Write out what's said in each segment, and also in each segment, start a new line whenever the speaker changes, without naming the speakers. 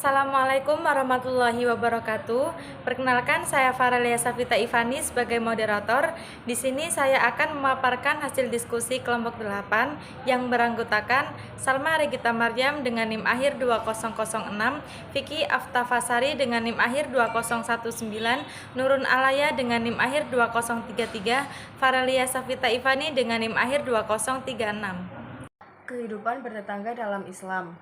Assalamualaikum warahmatullahi wabarakatuh. Perkenalkan, saya Faralia Safita Ivani sebagai moderator. Di sini saya akan memaparkan hasil diskusi kelompok 8 yang beranggotakan Salma Regita Maryam dengan NIM akhir 2006, Vicky Aftafasari dengan NIM akhir 2019, Nurun Alaya dengan NIM akhir 2033, Faralia Safita Ivani dengan NIM akhir 2036.
Kehidupan bertetangga dalam Islam.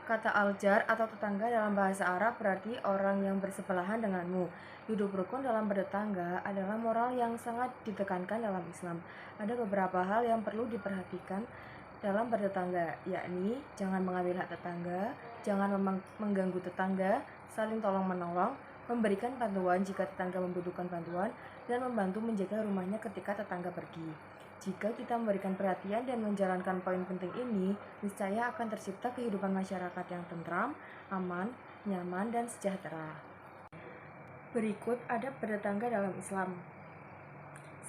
Kata al-jar atau tetangga dalam bahasa Arab berarti orang yang bersebelahan denganmu. Hidup rukun dalam bertetangga adalah moral yang sangat ditekankan dalam Islam. Ada beberapa hal yang perlu diperhatikan dalam bertetangga, yakni jangan mengambil hak tetangga, jangan mengganggu tetangga, saling tolong-menolong, memberikan bantuan jika tetangga membutuhkan bantuan, dan membantu menjaga rumahnya ketika tetangga pergi. Jika kita memberikan perhatian dan menjalankan poin penting ini, niscaya akan tercipta kehidupan masyarakat yang tentram, aman, nyaman, dan sejahtera. Berikut adab bertetangga dalam Islam.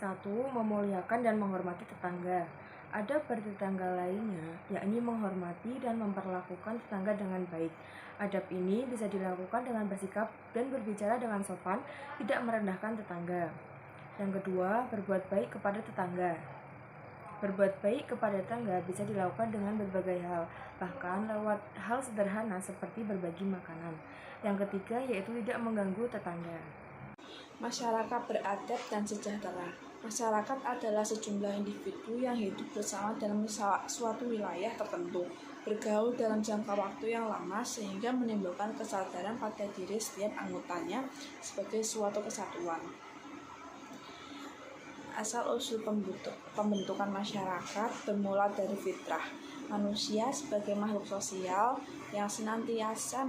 1. Memuliakan dan menghormati tetangga. Adab bertetangga lainnya, yakni menghormati dan memperlakukan tetangga dengan baik. Adab ini bisa dilakukan dengan bersikap dan berbicara dengan sopan, tidak merendahkan tetangga. Yang kedua, berbuat baik kepada tetangga. Berbuat baik kepada tetangga bisa dilakukan dengan berbagai hal, bahkan lewat hal sederhana seperti berbagi makanan. Yang ketiga yaitu tidak mengganggu tetangga.
Masyarakat beradab dan sejahtera. Masyarakat adalah sejumlah individu yang hidup bersama dalam suatu wilayah tertentu, bergaul dalam jangka waktu yang lama sehingga menimbulkan kesadaran pada diri setiap anggotanya sebagai suatu kesatuan. Asal-usul pembentukan masyarakat bermula dari fitrah. Manusia sebagai makhluk sosial yang senantiasa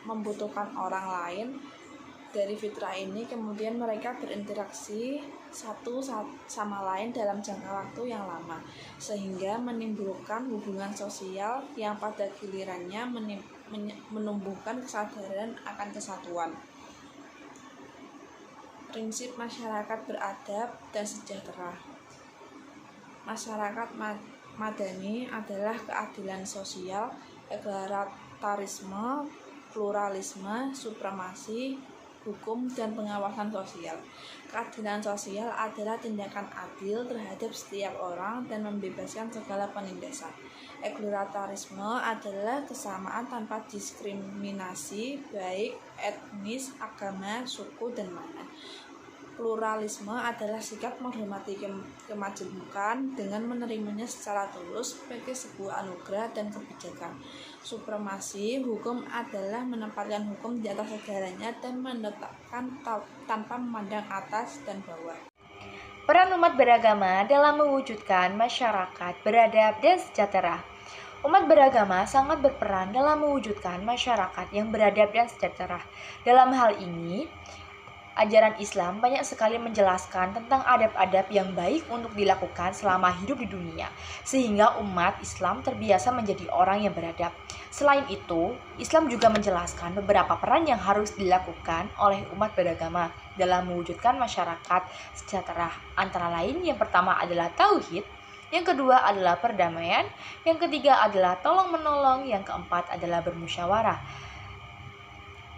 membutuhkan orang lain. Dari fitrah ini kemudian mereka berinteraksi satu sama lain dalam jangka waktu yang lama, sehingga menimbulkan hubungan sosial yang pada gilirannya menumbuhkan kesadaran akan kesatuan. Prinsip masyarakat beradab dan sejahtera. Masyarakat madani adalah keadilan sosial, egalitarisme, pluralisme, supremasi, hukum, dan pengawasan sosial. Keadilan sosial adalah tindakan adil terhadap setiap orang dan membebaskan segala penindasan. Egalitarisme adalah kesamaan tanpa diskriminasi baik etnis, agama, suku, dan mana. Pluralisme adalah sikap menghormati kemajemukan dengan menerimanya secara tulus sebagai sebuah anugerah dan kebijakan. Supremasi hukum adalah menempatkan hukum di atas segalanya dan menetapkan tanpa memandang atas dan bawah.
Peran umat beragama dalam mewujudkan masyarakat beradab dan sejahtera. Umat beragama sangat berperan dalam mewujudkan masyarakat yang beradab dan sejahtera. Dalam hal ini, ajaran Islam banyak sekali menjelaskan tentang adab-adab yang baik untuk dilakukan selama hidup di dunia, sehingga umat Islam terbiasa menjadi orang yang beradab. Selain itu, Islam juga menjelaskan beberapa peran yang harus dilakukan oleh umat beragama dalam mewujudkan masyarakat sejahtera. Antara lain, yang pertama adalah tauhid, yang kedua adalah perdamaian, yang ketiga adalah tolong-menolong, yang keempat adalah bermusyawarah.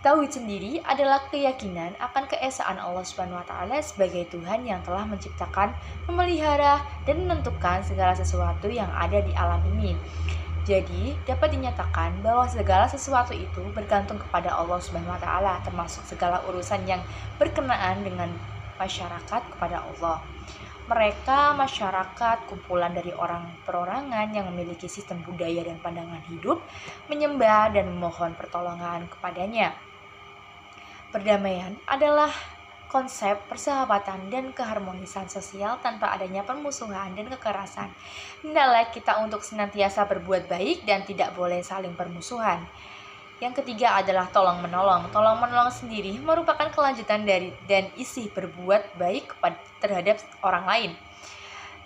Tauhid sendiri adalah keyakinan akan keesaan Allah Subhanahu wa taala sebagai Tuhan yang telah menciptakan, memelihara, dan menentukan segala sesuatu yang ada di alam ini. Jadi, dapat dinyatakan bahwa segala sesuatu itu bergantung kepada Allah Subhanahu wa taala, termasuk segala urusan yang berkenaan dengan masyarakat kepada Allah. Mereka masyarakat kumpulan dari orang perorangan yang memiliki sistem budaya dan pandangan hidup, menyembah dan memohon pertolongan kepadanya. Perdamaian adalah konsep persahabatan dan keharmonisan sosial tanpa adanya permusuhan dan kekerasan. Hendaklah kita untuk senantiasa berbuat baik dan tidak boleh saling permusuhan. Yang ketiga adalah tolong-menolong. Tolong-menolong sendiri merupakan kelanjutan dari dan isi berbuat baik terhadap orang lain.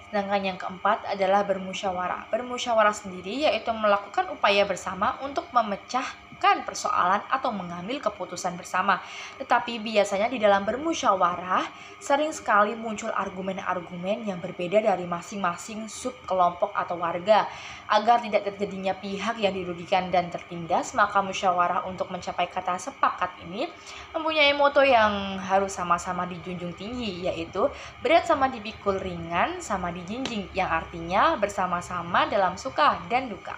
Sedangkan yang keempat adalah bermusyawarah. Bermusyawarah sendiri yaitu melakukan upaya bersama untuk memecah menyelesaikan persoalan atau mengambil keputusan bersama. Tetapi biasanya di dalam bermusyawarah sering sekali muncul argumen-argumen yang berbeda dari masing-masing subkelompok atau warga. Agar tidak terjadinya pihak yang dirugikan dan tertindas, maka musyawarah untuk mencapai kata sepakat ini mempunyai moto yang harus sama-sama dijunjung tinggi, yaitu berat sama dipikul, ringan sama dijinjing, yang artinya bersama-sama dalam suka dan duka.